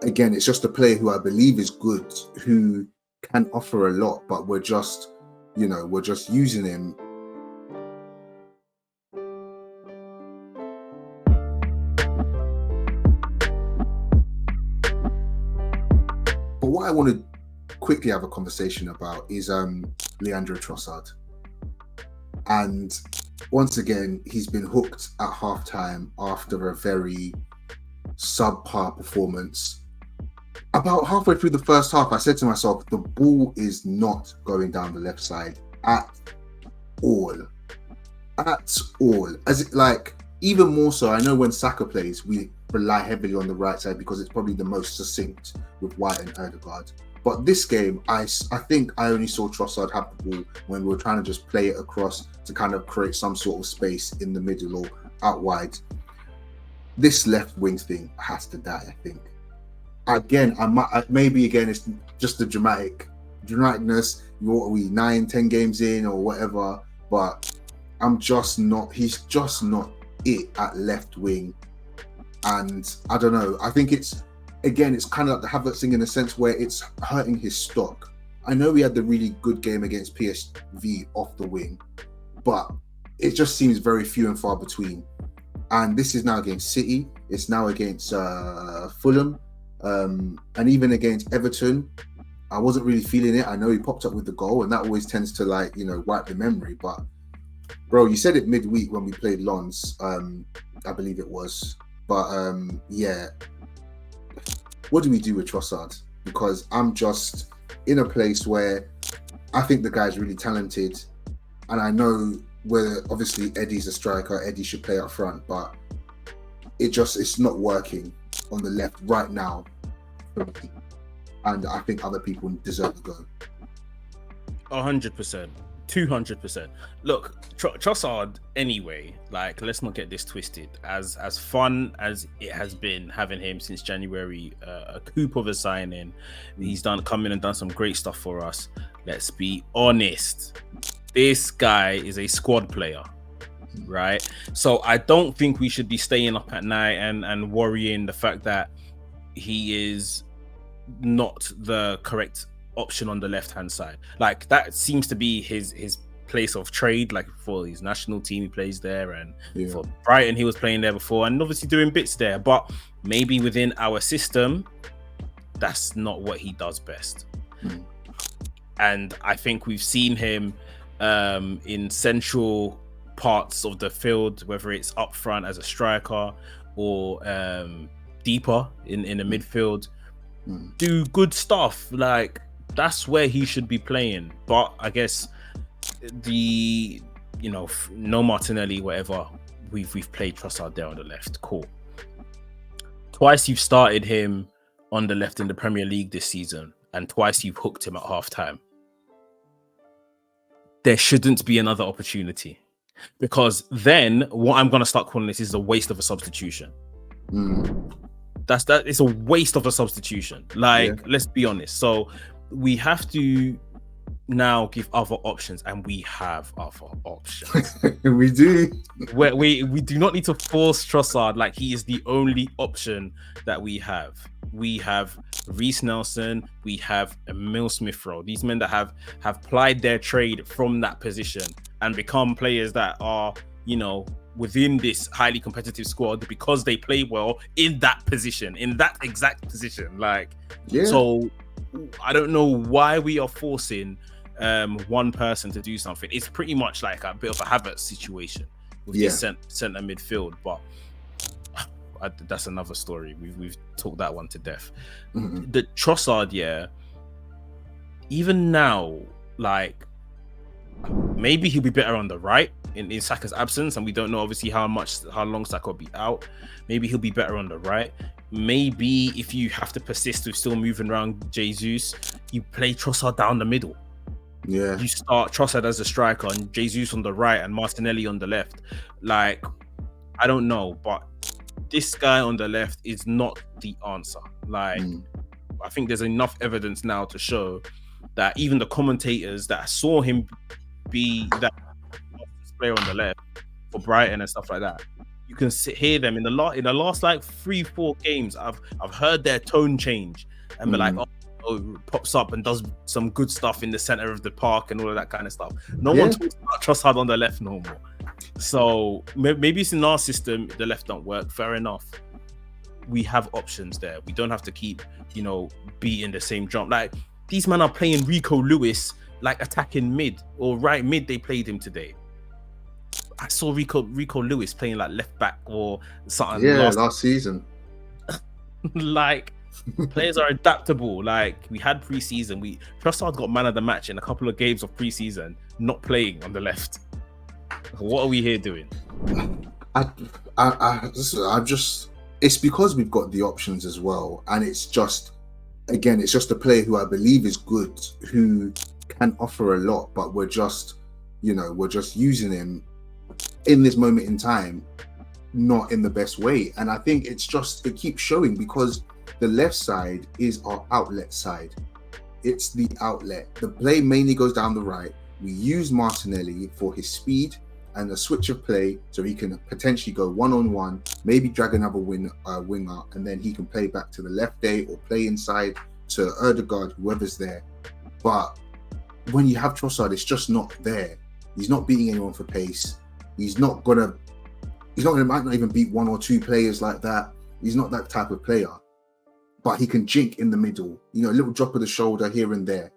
again, it's just a player who I believe is good, who can offer a lot, but we're just using him. But what I want to quickly have a conversation about is Leandro Trossard. And once again, he's been hooked at halftime after a very subpar performance. About halfway through the first half, I said to myself, the ball is not going down the left side at all. At all. As it, like, even more so, I know when Saka plays, we rely heavily on the right side because it's probably the most succinct with White and Ødegaard. But this game, I think I only saw Trossard have the ball when we were trying to just play it across to kind of create some sort of space in the middle or out wide. This left wing thing has to die, I think. Again, maybe it's just the dramaticness. What are we, 9-10 games in or whatever? But he's just not it at left wing. And I don't know. I think it's kind of like the Havertz thing in a sense where it's hurting his stock. I know we had the really good game against PSV off the wing, but it just seems very few and far between. And this is now against City. It's now against Fulham. And even against Everton, I wasn't really feeling it. I know he popped up with the goal, and that always tends to wipe the memory. But bro, you said it midweek when we played Lens, I believe it was. But yeah, what do we do with Trossard? Because I'm just in a place where I think the guy's really talented, and I know where obviously Eddie's a striker, Eddie should play up front, but it's not working on the left right now for me. And I think other people deserve to go. 100%. 200%. Look, Trossard anyway, like, let's not get this twisted. As fun as it has been having him since January, a coup of a signing. He's come in and done some great stuff for us. Let's be honest. This guy is a squad player, right? So I don't think we should be staying up at night and worrying the fact that he is not the correct option on the left-hand side. Like, that seems to be his place of trade. Like, for his national team, he plays there, and for Brighton, he was playing there before, and obviously doing bits there. But maybe within our system, that's not what he does best. And I think we've seen him in central parts of the field, whether it's up front as a striker or deeper in the midfield, do good stuff. Like, that's where he should be playing. But I guess no Martinelli, whatever, we've played Trossard there on the left. Cool. Twice you've started him on the left in the Premier League this season, and twice you've hooked him at halftime. There shouldn't be another opportunity, because then what I'm going to start calling this is a waste of a substitution. It's a waste of a substitution. Let's be honest. So we have to now give other options, and we have other options. We do. We do not need to force Trossard like he is the only option that we have. We have Reece Nelson, we have Emil Smith-Rowe. These men that have plied their trade from that position and become players that are, within this highly competitive squad because they play well in that position, in that exact position. So I don't know why we are forcing one person to do something. It's pretty much like a bit of a Havertz situation with this centre midfield, but that's another story. We've talked that one to death. The Trossard, even now, maybe he'll be better on the right in Saka's absence, and we don't know obviously how long Saka will be out. Maybe he'll be better on the right. Maybe if you have to persist with still moving around Jesus, you play Trossard down the middle. Yeah, you start Trossard as a striker and Jesus on the right and Martinelli on the left. I don't know, but this guy on the left is not the answer. I think there's enough evidence now to show that even the commentators that saw him be that player on the left for Brighton and stuff like that, you can hear them in the last like 3-4 games. I've heard their tone change and be like, oh, pops up and does some good stuff in the center of the park and all of that kind of stuff. No one talks about Trossard on the left no more. So maybe it's in our system, the left don't work. Fair enough. We have options there. We don't have to keep, beating the same drum. Like, these men are playing Rico Lewis, like attacking mid or right mid. They played him today. I saw Rico Lewis playing like left back or something. Yeah, last season. Like, players are adaptable. Like, we had preseason. Trossard got man of the match in a couple of games of preseason, not playing on the left. What are we here doing? It's because we've got the options as well, and it's just a player who I believe is good, who can offer a lot, but we're just using him in this moment in time, not in the best way. And I think it keeps showing, because the left side is our outlet side. It's the outlet. The play mainly goes down the right. We use Martinelli for his speed and a switch of play, so he can potentially go one-on-one, maybe drag another winger, and then he can play back to the left day or play inside to Ødegaard, whoever's there. But when you have Trossard, it's just not there. He's not beating anyone for pace. Might not even beat one or two players like that. He's not that type of player. But he can jink in the middle, a little drop of the shoulder here and there.